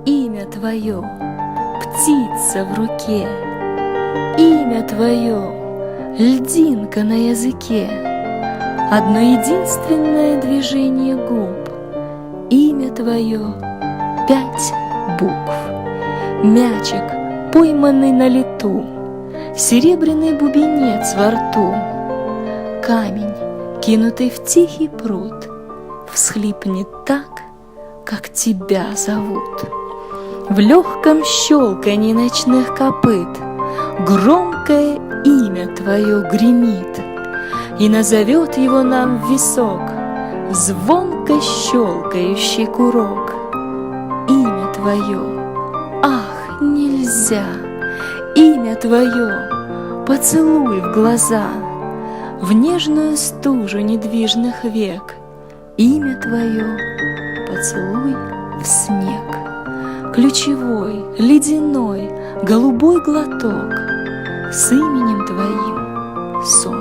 имя Твое, птица в руке, имя Твое, льдинка на языке, одно единственное движение губ, имя Твое, 5 букв, мячик, пойманный на лету, серебряный бубенец во рту, камень, кинутый в тихий пруд, всхлипнет так, как Тебя зовут. В легком щелканье ночных копыт громкое имя Твое гремит и назовет его нам в висок звонко щелкающий курок. Имя Твое, ах, нельзя, имя Твое, поцелуй в глаза, в нежную стужу недвижных век, имя Твое, поцелуй в снег. Ключевой, ледяной, голубой глоток с именем Твоим сон.